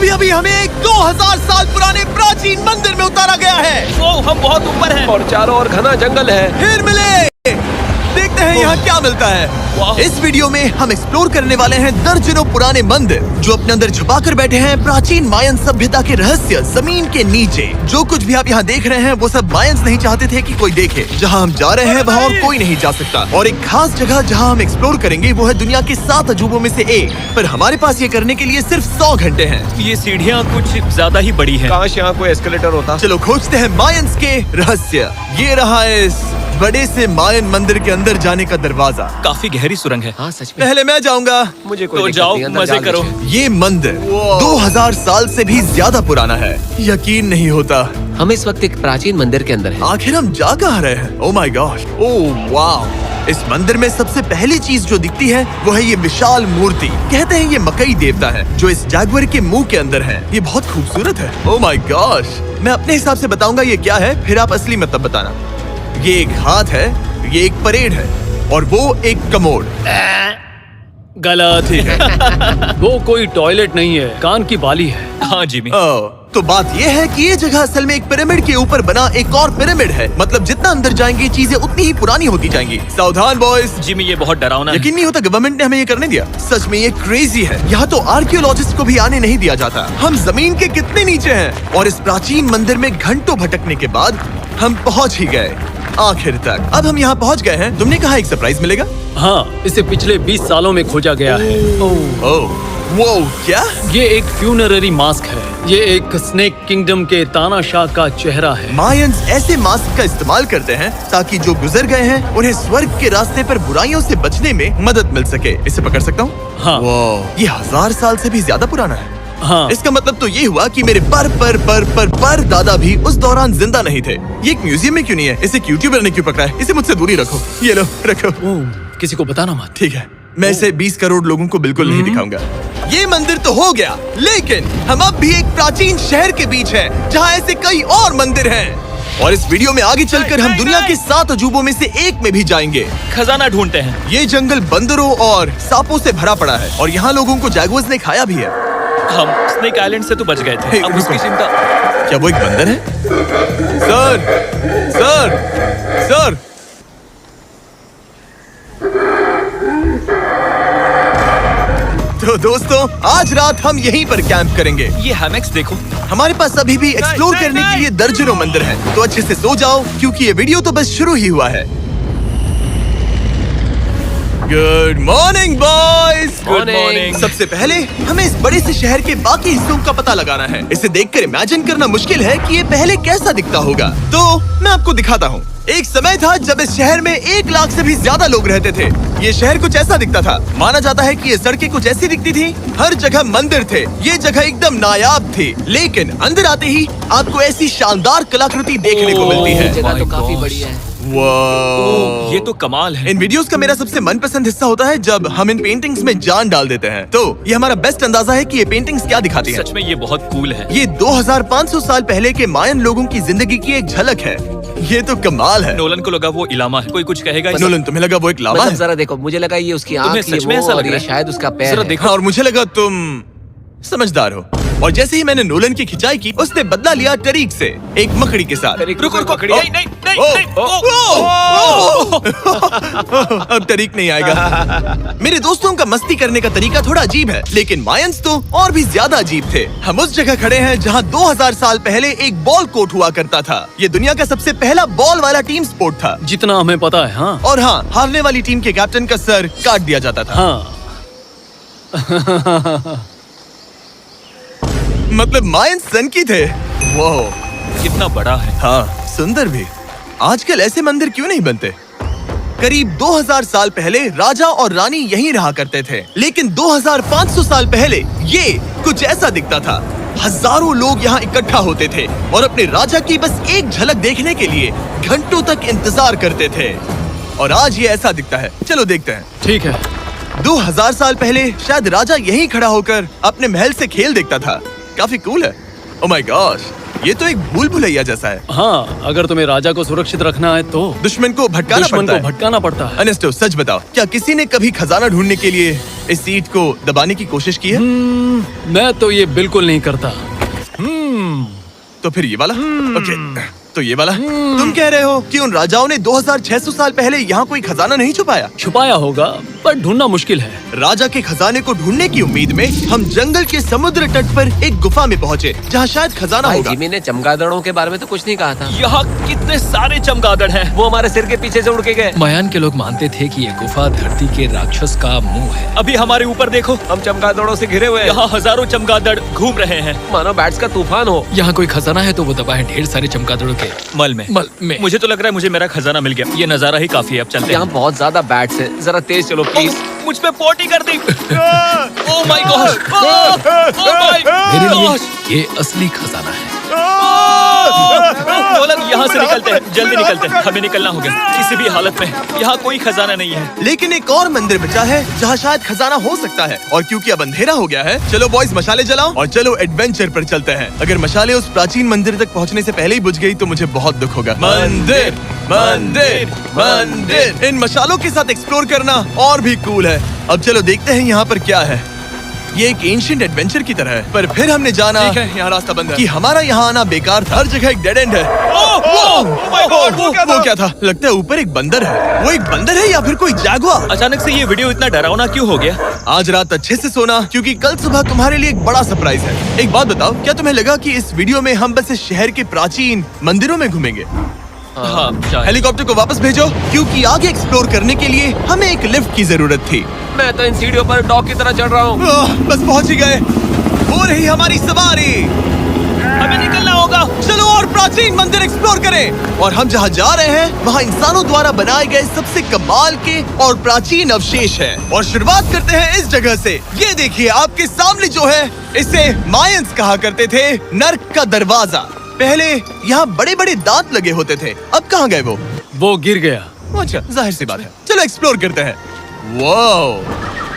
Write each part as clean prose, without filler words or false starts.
अभी अभी हमें एक 2000 साल पुराने प्राचीन मंदिर में उतारा गया है। वो हम बहुत ऊपर हैं और चारों ओर घना जंगल है। फिर मिले, देखते हैं यहाँ क्या मिलता है। इस वीडियो में हम एक्सप्लोर करने वाले हैं दर्जनों पुराने मंदिर जो अपने अंदर छुपा कर बैठे हैं प्राचीन मायन सभ्यता के रहस्य जमीन के नीचे। जो कुछ भी आप यहाँ देख रहे हैं वो सब मायंस नहीं चाहते थे कि कोई देखे। जहाँ हम जा रहे हैं वहाँ और कोई नहीं जा सकता। और एक खास जगह जहाँ हम एक्सप्लोर करेंगे वो है दुनिया के 7 अजूबों में से एक। पर हमारे पास ये करने के लिए सिर्फ 100 घंटे हैं। ये सीढ़ियाँ कुछ ज्यादा ही बड़ी हैं। काश यहाँ कोई एस्केलेटर होता। चलो खोजते हैं मायंस के रहस्य। ये रहा इस बड़े से मायन मंदिर के अंदर जाने का दरवाजा। काफी गहरी सुरंग है। हाँ सच में। पहले मैं जाऊंगा। मुझे कोई तो दिक्कत जाओ, नहीं, अंदर मजे डाल करो। दीजिए। ये मंदिर 2000 साल से भी ज्यादा पुराना है। यकीन नहीं होता। हम इस वक्त एक प्राचीन मंदिर के अंदर हैं। आखिर हम जा कहाँ रहे हैं? ओह माय गॉड, ओह वाह। इस मंदिर में सबसे पहली चीज जो दिखती है वो है ये विशाल मूर्ति। कहते हैं ये मकई देवता है जो इस जैगुआर के मुंह के अंदर है। ये बहुत खूबसूरत है। ओह माय गॉश। मैं अपने हिसाब से बताऊंगा ये क्या है, फिर आप असली मतलब बताना। ये एक हाथ है, ये एक परेड है और वो एक कमोड। गलत है। वो कोई टॉयलेट नहीं है, कान की बाली है। हाँ जिमी। तो बात ये है कि ये जगह असल में एक पिरामिड के ऊपर बना एक और पिरामिड है। मतलब जितना अंदर जाएंगे चीजें उतनी ही पुरानी होती जाएंगी। सावधान बॉयज। जिमी ये बहुत डरावना है। यकीन नहीं होता गवर्नमेंट ने हमें ये करने दिया। सच में ये क्रेजी है। यहाँ तो आर्कियोलॉजिस्ट को भी आने नहीं दिया जाता। हम जमीन के कितने नीचे हैं और इस प्राचीन मंदिर में घंटों भटकने के बाद हम पहुँच ही गए आखिर तक। अब हम यहाँ पहुँच गए हैं। तुमने कहा एक सरप्राइज मिलेगा। हाँ, इसे पिछले 20 सालों में खोजा गया है। ओह वो क्या? ये एक फ्यूनररी मास्क है। ये एक स्नेक किंगडम के तानाशाह का चेहरा है। मायंस ऐसे मास्क का इस्तेमाल करते हैं ताकि जो गुजर गए हैं उन्हें स्वर्ग के रास्ते पर बुराइयों से बचने में मदद मिल सके। इसे पकड़ सकता हूँ? हाँ। ये 1000 साल से भी ज्यादा पुराना है। हाँ। इसका मतलब तो ये हुआ कि मेरे पर दादा भी उस दौरान जिंदा नहीं थे। ये एक म्यूजियम में क्यों नहीं है? इसे यूट्यूबर ने क्यों पकड़ा है? इसे मुझसे दूरी रखो। ये लो रखो। किसी को बताना मत। ठीक है, मैं इसे 20 करोड़ लोगों को बिल्कुल नहीं दिखाऊंगा। ये मंदिर तो हो गया, लेकिन हम अब भी एक प्राचीन शहर के बीच हैं, जहाँ ऐसे कई और मंदिर हैं। और इस वीडियो में आगे चलकर हम दुनिया के 7 अजूबों में से एक में भी जाएंगे। खजाना ढूंढते हैं। ये जंगल बंदरों और सांपों से भरा पड़ा है और यहाँ लोगों को जैगुआर्स ने खाया भी है। हम स्नेक आइलैंड से तो बच गए थे। हे, अब उसकी रुको। चिंता। क्या वो एक बंदर है? Sir, sir, sir. तो दोस्तों आज रात हम यहीं पर कैंप करेंगे। ये हैमक्स देखो। हमारे पास अभी भी एक्सप्लोर करने के लिए दर्जनों मंदिर हैं। तो अच्छे से सो जाओ क्योंकि ये वीडियो तो बस शुरू ही हुआ है। Good morning boys. Good morning. सबसे पहले हमें इस बड़े से शहर के बाकी हिस्सों का पता लगाना है। इसे देखकर इमेजिन करना मुश्किल है कि ये पहले कैसा दिखता होगा। तो मैं आपको दिखाता हूँ। एक समय था जब इस शहर में 1 लाख से भी ज्यादा लोग रहते थे। ये शहर कुछ ऐसा दिखता था। माना जाता है कि ये सड़कें कुछ ऐसी दिखती थी। हर जगह मंदिर थे। ये जगह एकदम नायाब थी। लेकिन अंदर आते ही आपको ऐसी शानदार कलाकृति देखने को मिलती है। जगह तो my काफी gosh। बड़ी है। वाह। ये तो कमाल है। इन वीडियोस का मेरा सबसे मनपसंद हिस्सा होता है जब हम इन पेंटिंग्स में जान डाल देते हैं। तो ये हमारा बेस्ट अंदाजा है कि ये पेंटिंग्स क्या दिखाती हैं। सच में ये बहुत कूल है। ये 2500 साल पहले के मायन लोगों की जिंदगी की एक झलक है। ये तो कमाल है। नोलन को लगा वो इलामा है। कोई कुछ कहेगा इसे? नोलन, तुम्हें लगा वो एक लावा मतलब है? जरा देखो, मुझे लगा ये उसकी तुम्हें आँख, ये सच में वो, ऐसा और लग रहा ये है? शायद उसका पैर जरा है। देखो। हाँ, और मुझे लगा तुम समझदार हो। और जैसे ही मैंने नोलन की खिंचाई की, उसने बदला लिया टरीक से, एक मकड़ी के साथ। रुको रुको। ओ, नहीं नहीं नहीं ओ, नहीं। ओ, अब तरीक नहीं आएगा। मेरे दोस्तों का मस्ती करने का तरीका थोड़ा अजीब है, लेकिन मायंस तो और भी ज्यादा अजीब थे। हम उस जगह खड़े हैं जहाँ 2000 साल पहले एक बॉल कोर्ट हुआ करता था। ये दुनिया का सबसे पहला बॉल वाला टीम स्पोर्ट था। जितना हमें पता है। हाँ। और हाँ, हारने वाली टीम के कैप्टन का सर काट दिया जाता था। हाँ। मतलब मायंस सन की थे। वो कितना बड़ा है। हाँ, सुंदर भी। आजकल ऐसे मंदिर क्यों नहीं बनते? करीब 2000 साल पहले राजा और रानी यहीं रहा करते थे, लेकिन 2500 साल पहले ये कुछ ऐसा दिखता था। हजारों लोग यहाँ इकट्ठा होते थे और अपने राजा की बस एक झलक देखने के लिए घंटों तक इंतजार करते थे। और आज ये ऐसा दिखता है। चलो देखते हैं। ठीक है। 2000 साल पहले शायद राजा यहीं खड़ा होकर अपने महल से खेल देखता था। काफी कूल है। ओह माय गॉश, ये तो एक भूल भुलैया जैसा है। हाँ, अगर तुम्हें राजा को सुरक्षित रखना है तो दुश्मन को भटकाना दुश्मन पड़ता को है। भटकाना पड़ता है। अनेस्टो, सच बताओ, क्या किसी ने कभी खजाना ढूंढने के लिए इस सीट को दबाने की कोशिश की है? मैं तो ये बिल्कुल नहीं करता। तो फिर ये वाला? ओके, तो ये वाला? तुम कह रहे हो कि उन राजाओं ने 2600 साल पहले यहाँ कोई खजाना नहीं छुपाया? छुपाया होगा, पर ढूंढना मुश्किल है। राजा के खजाने को ढूंढने की उम्मीद में हम जंगल के समुद्र तट पर एक गुफा में पहुँचे, जहाँ शायद खजाना भाई होगा। जिमी ने चमगादड़ों के बारे में तो कुछ नहीं कहा था। यहाँ कितने सारे चमगादड़ हैं। वो हमारे सिर के पीछे से उड़ के गए। मायान के लोग मानते थे कि ये गुफा धरती के राक्षस का मुंह है। अभी हमारे ऊपर देखो, हम चमगादड़ों से घिरे हुए हैं। यहाँ हजारों चमगादड़ घूम रहे हैं। मानो बैट्स का तूफान हो। यहाँ कोई खजाना है तो वो दबा है ढेर सारे चमगादड़ों के मल में। मुझे तो लग रहा है मुझे मेरा खजाना मिल गया। ये नजारा ही काफी है, अब चलते यहाँ हैं। बहुत ज्यादा बैट्स हैं। जरा तेज चलो प्लीज। मुझ पे पोटी कर दी। Oh my gosh, oh my मेरे गॉश। लिए ये असली खजाना है। लोलक, यहाँ से निकलते हैं, जल्दी निकलते हैं, हमें निकलना होगा किसी भी हालत में। यहाँ कोई खजाना नहीं है। लेकिन एक और मंदिर बचा है जहाँ शायद खजाना हो सकता है, और क्योंकि अब अंधेरा हो गया है, चलो बॉयज मशाले जलाओ और चलो एडवेंचर पर चलते हैं। अगर मशाले उस प्राचीन मंदिर तक पहुँचने से पहले ही बुझ गई तो मुझे बहुत दुख होगा। मंदिर, मंदिर, मंदिर। इन मशालों के साथ एक्सप्लोर करना और भी कूल है। अब चलो देखते हैं यहाँ पर क्या है। ये एक एंशिएंट एडवेंचर की तरह है, पर फिर हमने जाना ठीक है, यहाँ रास्ता बंद है। कि हमारा यहाँ आना बेकार था। हर जगह एक डेड एंड है। my God, वो क्या था? लगता है ऊपर एक बंदर है। वो एक बंदर है या फिर कोई जागुआर? अचानक से ये वीडियो इतना डरावना क्यों हो गया? आज रात अच्छे से सोना, क्योंकि कल सुबह तुम्हारे लिए एक बड़ा सरप्राइज है। एक बात बताओ, क्या तुम्हें लगा कि इस वीडियो में हम बस इस शहर के प्राचीन मंदिरों में घूमेंगे? हाँ, शायद। हेलीकॉप्टर को वापस भेजो, क्योंकि आगे एक्सप्लोर करने के लिए हमें एक लिफ्ट की जरूरत थी। मैं तो इन सीढ़ियों पर डॉग की तरह चढ़ रहा हूँ। बस पहुंच ही गए। हो रही हमारी सवारी। हमें निकलना होगा। चलो और प्राचीन मंदिर एक्सप्लोर करें। और हम जहाँ जा रहे हैं वहाँ इंसानों द्वारा बनाए गए सबसे कमाल के और प्राचीन अवशेष हैं। और शुरुआत करते हैं इस जगह से। ये देखिए आपके सामने जो है, इसे मायंस कहा करते थे नर्क का दरवाजा। पहले यहाँ बड़े बड़े दांत लगे होते थे, अब कहाँ गए वो? वो गिर गया। अच्छा, जाहिर सी बात है। चलो एक्सप्लोर करते हैं। वाओ,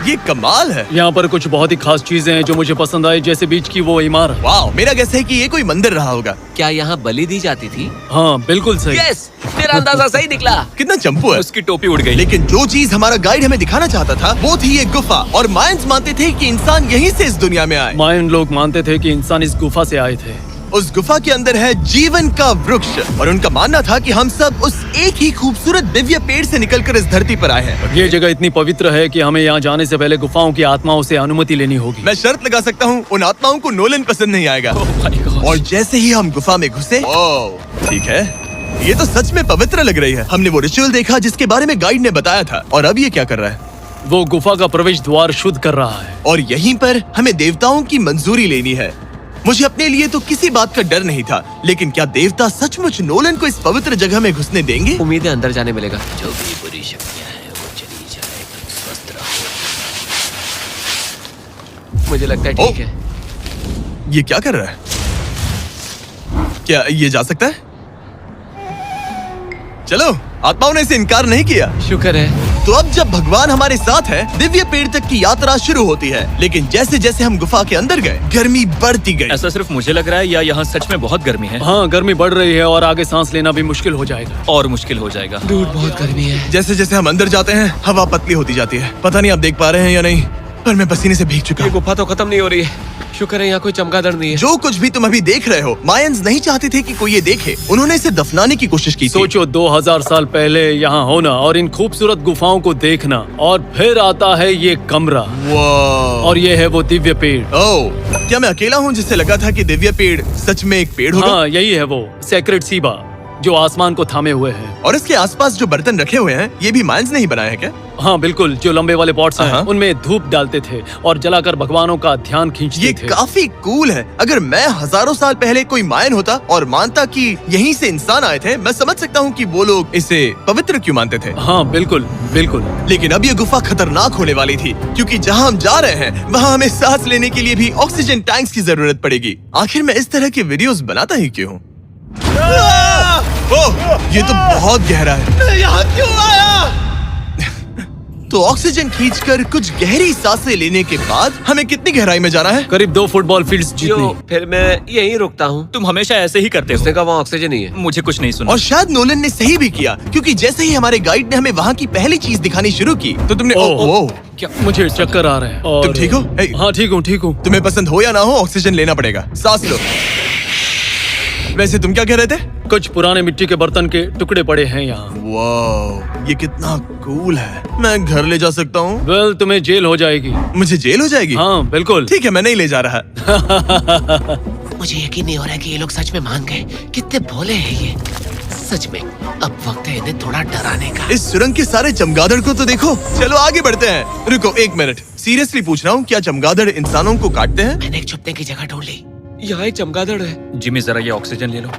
ये कमाल है। यहाँ पर कुछ बहुत ही खास चीजें हैं जो मुझे पसंद आई, जैसे बीच की वो इमारत। वाओ, मेरा गेस है कि ये कोई मंदिर रहा होगा। क्या यहाँ बलि दी जाती थी? हाँ, बिल्कुल सही। यस, मेरा अंदाजा सही निकला। कितना चंपू है। उसकी टोपी उड़ गई। लेकिन जो चीज हमारा गाइड हमें दिखाना चाहता था वो थी ये गुफा। और मायंस मानते थे कि इंसान यहीं से इस दुनिया में आए। मायन लोग मानते थे कि इंसान इस गुफा से आए थे। उस गुफा के अंदर है जीवन का वृक्ष, और उनका मानना था कि हम सब उस एक ही खूबसूरत दिव्य पेड़ से निकलकर इस धरती पर आए हैं। ये जगह इतनी पवित्र है कि हमें यहाँ जाने से पहले गुफाओं की आत्माओं से अनुमति लेनी होगी। मैं शर्त लगा सकता हूँ उन आत्माओं को नोलन पसंद नहीं आएगा। Oh my gosh। और जैसे ही हम गुफा में घुसे, ठीक है, ये तो सच में पवित्र लग रही है। हमने वो रिचुअल देखा जिसके बारे में गाइड ने बताया था। और अब ये क्या कर रहा है? वो गुफा का प्रवेश द्वार शुद्ध कर रहा है। और यहीं पर हमें देवताओं की मंजूरी लेनी है। मुझे अपने लिए तो किसी बात का डर नहीं था, लेकिन क्या देवता सचमुच नोलन को इस पवित्र जगह में घुसने देंगे? उम्मीद है अंदर जाने मिलेगा। जो भी बुरी शक्तियाँ हैं वो चली जाए, तुम स्वस्थ रहो। मुझे लगता है ठीक है। ये क्या कर रहा है? क्या ये जा सकता है? चलो, आत्माओं ने इसे इनकार नहीं किया। शुक्र है। तो अब जब भगवान हमारे साथ है, दिव्य पेड़ तक की यात्रा शुरू होती है। लेकिन जैसे जैसे हम गुफा के अंदर गए, गर्मी बढ़ती गई। ऐसा सिर्फ मुझे लग रहा है या यहाँ सच में बहुत गर्मी है? हाँ, गर्मी बढ़ रही है और आगे सांस लेना भी मुश्किल हो जाएगा। और मुश्किल हो जाएगा। दूर बहुत गर्मी है। जैसे जैसे हम अंदर जाते हैं, हवा पतली होती जाती है। पता नहीं आप देख पा रहे हैं या नहीं, पर मैं पसीने से भीग चुका ये हूँ। गुफा तो खत्म नहीं हो रही है। शुक्र है यहाँ कोई चमगादड़ नहीं है। जो कुछ भी तुम अभी देख रहे हो, मायंस नहीं चाहते थे कि कोई ये देखे। उन्होंने इसे दफनाने की कोशिश की थी। सोचो 2000 साल पहले यहाँ होना और इन खूबसूरत गुफाओं को देखना, और फिर आता है ये कमरा, वाह। और ये है वो दिव्य पेड़। ओह, क्या मैं अकेला हूँ जिससे लगा था कि दिव्य पेड़ सच में एक पेड़ होगा? हाँ, यही है वो सेक्रेड सीबा जो आसमान को थामे हुए है। और इसके आसपास जो बर्तन रखे हुए हैं, ये भी मायंस ने ही बनाए हैं क्या? हाँ बिल्कुल, जो लंबे वाले पॉट्स हैं, हाँ। उनमें धूप डालते थे और जलाकर भगवानों का ध्यान खींचते ये थे। काफी कूल है। अगर मैं हजारों साल पहले कोई मायन होता और मानता कि यहीं से इंसान आए थे, मैं समझ सकता हूँ कि वो लोग इसे पवित्र क्यों मानते थे। हाँ बिल्कुल बिल्कुल। लेकिन अब ये गुफा खतरनाक होने वाली थी, क्योंकि जहाँ हम जा रहे हैं वहाँ हमें सांस लेने के लिए भी ऑक्सीजन टैंक्स की जरूरत पड़ेगी। आखिर मैं इस तरह के वीडियोस बनाता ही क्यों हूँ? ओह, ये तो बहुत गहरा है। मैं यहाँ क्यों आया? तो ऑक्सीजन खींचकर कुछ गहरी सांसें लेने के बाद हमें कितनी गहराई में जाना है? करीब 2 फुटबॉल फील्ड्स जो जितनी। फिर मैं यहीं रुकता हूँ। तुम हमेशा ऐसे ही करते उसने हो। कहा वहाँ ऑक्सीजन ही है। मुझे कुछ नहीं सुना। और शायद नोलन ने सही भी किया, क्योंकि जैसे ही हमारे गाइड ने हमें वहाँ की पहली चीज दिखानी शुरू की तो तुमने ओह, क्या मुझे चक्कर आ रहे हैं। और तुम ठीक हो? हे। हाँ ठीक हूँ। तुम्हें पसंद हो या ना हो, ऑक्सीजन लेना पड़ेगा। सांस लो। वैसे तुम क्या कह रहे थे? कुछ पुराने मिट्टी के बर्तन के टुकड़े पड़े हैं यहाँ। वाह, ये कितना कूल है। मैं घर ले जा सकता हूँ? वेल, तुम्हें जेल हो जाएगी। मुझे जेल हो जाएगी? हाँ बिल्कुल। ठीक है, मैं नहीं ले जा रहा। मुझे यकीन नहीं हो रहा है कि ये लोग सच में मान गए। कितने भोले हैं ये। सच में अब वक्त है इन्हें थोड़ा डराने का। इस सुरंग के सारे चमगादड़ को तो देखो। चलो आगे बढ़ते हैं। रुको 1 मिनट, सीरियसली पूछ रहा हूँ, क्या चमगादड़ इंसानों को काटते हैं? मैंने एक छुपने की जगह ढूंढ ली। यहाँ एक चमगादड़ है। जिमी जरा ये ऑक्सीजन ले लो।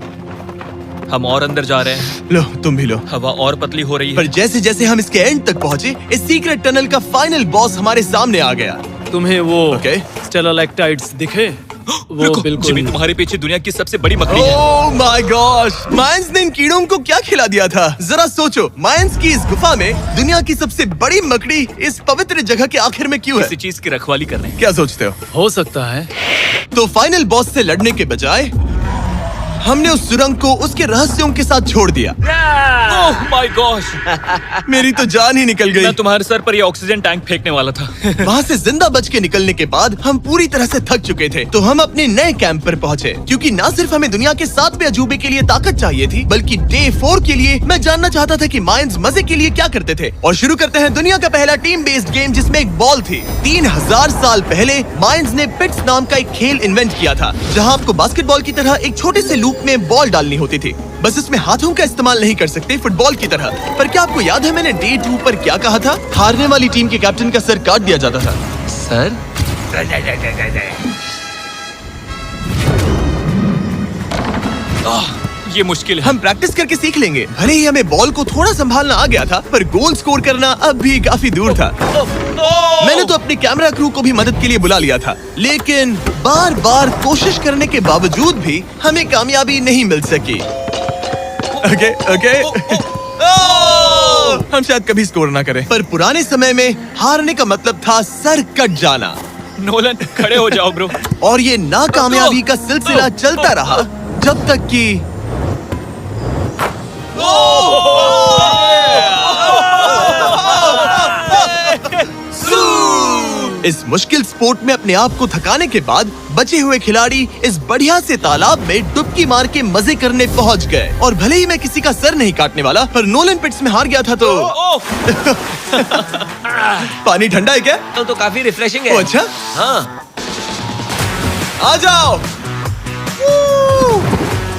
हम और अंदर जा रहे हैं। लो, तुम भी लो। हवा और पतली हो रही पर है। जैसे जैसे हम इसके एंड तक पहुँचे, इस सीक्रेट टनल का फाइनल बॉस हमारे सामने आ गया। तुम्हें वो ओके। स्टेलाक्टाइट्स दिखे? वो रुको, बिल्कुल। जिमी तुम्हारे पीछे दुनिया की सबसे बड़ी मकड़ी है। ओह माय गॉश, मायंस ने इन कीड़ों को क्या खिला दिया था? जरा सोचो, मायंस की इस गुफा में दुनिया की सबसे बड़ी मकड़ी इस पवित्र जगह के आखिर में क्यों है? किसी चीज की रखवाली कर रहे हैं। क्या सोचते हो? हो सकता है। तो फाइनल बॉस से लड़ने के बजाय हमने उस सुरंग को उसके रहस्यों के साथ छोड़ दिया। ओह माय गॉश, मेरी तो जान ही निकल गई। मैं तुम्हारे सर पर ये ऑक्सीजन टैंक फेंकने वाला था। वहाँ से जिंदा बच के निकलने के बाद हम पूरी तरह से थक चुके थे, तो हम अपने नए कैंप पर पहुँचे। क्योंकि न सिर्फ हमें दुनिया के 7वें अजूबे के लिए ताकत चाहिए थी, बल्कि डे 4 के लिए मैं जानना चाहता था कि मायंस मजे के लिए क्या करते थे। और शुरू करते हैं दुनिया का पहला टीम बेस्ड गेम, जिसमें एक बॉल थी। 3000 साल पहले मायंस ने पिट्स नाम का एक खेल इन्वेंट किया था, जहाँ आपको बास्केटबॉल की तरह एक छोटे से लूप में बॉल डालनी होती थी। बस इसमें हाथों का इस्तेमाल नहीं कर सकते, फुटबॉल की तरह। पर क्या आपको याद है मैंने डे 2 पर क्या कहा था? हारने वाली टीम के कैप्टन का सर काट दिया जाता था। सर ये मुश्किल है। हम प्रैक्टिस करके सीख लेंगे। भले ही हमें बॉल को थोड़ा संभालना आ गया था, पर गोल स्कोर करना अब भी काफी दूर था। मैंने तो अपने कैमरा क्रू को भी मदद के लिए बुला लिया था, लेकिन बार बार कोशिश करने के बावजूद भी हमें कामयाबी नहीं मिल सकी। ओके हम शायद कभी स्कोर ना करें, पर पुराने समय में हारने का मतलब था सर कट जाना। नोलन खड़े हो जाओ ब्रो। और ये नाकामयाबी का सिलसिला चलता रहा जब तक कि इस मुश्किल स्पोर्ट में अपने आप को थकाने के बाद बचे हुए खिलाड़ी इस बढ़िया से तालाब में डुबकी मार के मजे करने पहुंच गए। और भले ही मैं किसी का सर नहीं काटने वाला, पर नोलन पिट्स में हार गया था तो पानी ठंडा है क्या? तो काफी रिफ्रेशिंग ओ, है। अच्छा, हाँ, आ जाओ।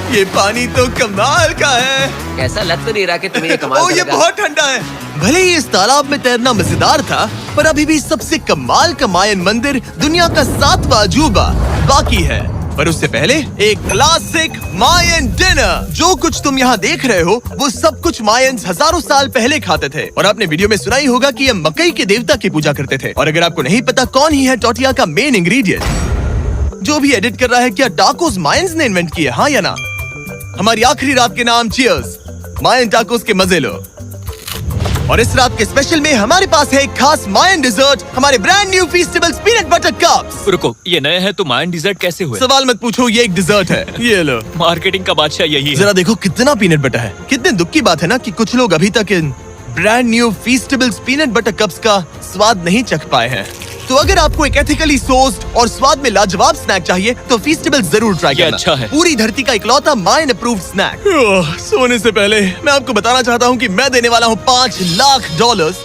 ये पानी तो कमाल का है। कैसा लग तो नहीं रहा कि तुम्हें ये कमाल ओ, ये करेगा। बहुत ठंडा है। भले ही इस तालाब में तैरना मजेदार था, पर अभी भी सबसे कमाल का मायन मंदिर, दुनिया का 7वां अजूबा बाकी है। पर उससे पहले एक क्लासिक मायन डिनर। जो कुछ तुम यहाँ देख रहे हो, वो सब कुछ मायंस हजारों साल पहले खाते थे। और आपने वीडियो में सुना ही होगा कि ये मकई के देवता की पूजा करते थे। और अगर आपको नहीं पता कौन ही है टोटिया का मेन इंग्रेडिएंट, जो भी एडिट कर रहा है, क्या टाकोस मायंस ने इन्वेंट किए, हाँ या ना? हमारी आखिरी रात के नाम चियर्स, मायन टाकोस के मजे लो। और इस रात के स्पेशल में हमारे पास है एक खास मायन डिजर्ट, हमारे brand new Feastables peanut butter cups. रुको, ये नए हैं तो मायन डिजर्ट कैसे हुए? सवाल मत पूछो, ये एक डिजर्ट है। ये लो। मार्केटिंग का बादशाह यही है। जरा देखो कितना पीनट बटर है। कितने दुख की बात है ना कि कुछ लोग अभी तक इन brand new Feastables peanut butter cups का स्वाद नहीं चख पाए हैं। तो अगर आपको एक एथिकली सोर्स्ड और स्वाद में लाजवाब स्नैक चाहिए, तो फीस्टेबल्स जरूर ट्राई ये करना। अच्छा है। पूरी धरती का इकलौता मायन अप्रूव्ड स्नैक। सोने से पहले मैं आपको बताना चाहता हूँ कि मैं देने वाला हूँ $5 लाख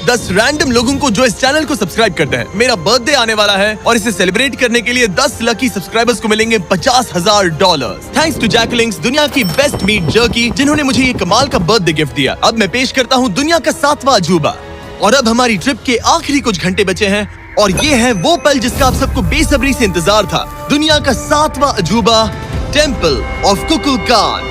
10 रैंडम लोगों को जो इस चैनल को सब्सक्राइब करते हैं। मेरा बर्थडे आने वाला है और इसे सेलिब्रेट करने के लिए 10 लकी सब्सक्राइबर्स को मिलेंगे $50,000। थैंक्स टू जैकलिंग्स, दुनिया की बेस्ट मीट जर्की, जिन्होंने मुझे ये कमाल का बर्थडे गिफ्ट दिया। अब मैं पेश करता हूँ दुनिया का 7वां अजूबा। और अब हमारी ट्रिप के आखिरी कुछ घंटे बचे हैं, और ये है वो पल जिसका आप सबको बेसब्री से इंतजार था। दुनिया का 7वां अजूबा, टेम्पल ऑफ कुकुलकान।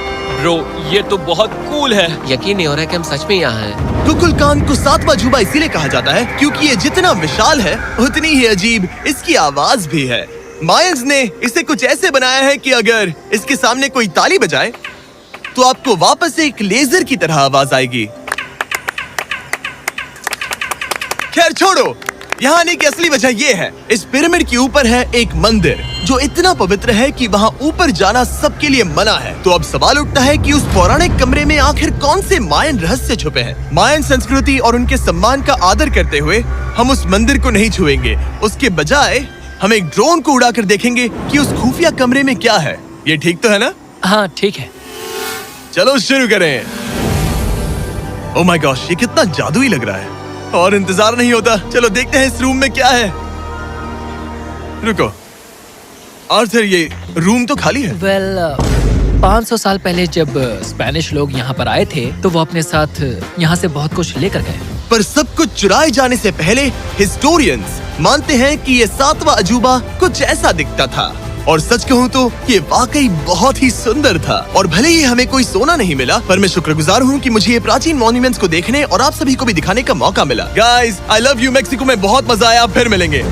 ब्रो, ये तो बहुत कूल है। यकीन नहीं हो रहा है कि हम सच में यहाँ हैं। कुकुलकान को 7वां अजूबा इसीलिए कहा जाता है क्योंकि ये जितना विशाल है, उतनी ही अजीब इसकी आवाज भी है। मायंस ने इसे कुछ ऐसे बनाया है कि अगर इसके सामने कोई ताली बजाए, तो आपको वापस एक लेजर की तरह आवाज आएगी। खैर छोड़ो, यहाँ आने की असली वजह ये है, इस पिरामिड के ऊपर है एक मंदिर जो इतना पवित्र है कि वहाँ ऊपर जाना सबके लिए मना है। तो अब सवाल उठता है कि उस पौराणिक कमरे में आखिर कौन से मायन रहस्य छुपे हैं। मायन संस्कृति और उनके सम्मान का आदर करते हुए हम उस मंदिर को नहीं छुएंगे, उसके बजाय हम एक ड्रोन को उड़ाकर देखेंगे कि उस खुफिया कमरे में क्या है। ये ठीक तो है ना? हाँ ठीक है। चलो शुरू करें। ओह माय गॉश, ये कितना जादुई लग रहा है और इंतजार नहीं होता। चलो देखते हैं इस रूम में क्या है। रुको आर्थर, ये रूम तो खाली है। वेल 500 साल पहले जब स्पेनिश लोग यहाँ पर आए थे तो वो अपने साथ यहाँ से बहुत कुछ लेकर गए। पर सब कुछ चुराए जाने से पहले हिस्टोरियंस मानते हैं कि ये 7वां अजूबा कुछ ऐसा दिखता था। और सच कहूँ तो ये वाकई बहुत ही सुंदर था। और भले ही हमें कोई सोना नहीं मिला, पर मैं शुक्रगुजार हूँ कि मुझे ये प्राचीन मॉन्यूमेंट्स को देखने और आप सभी को भी दिखाने का मौका मिला। Guys, I love you. Mexico में बहुत मजा आया, फिर मिलेंगे।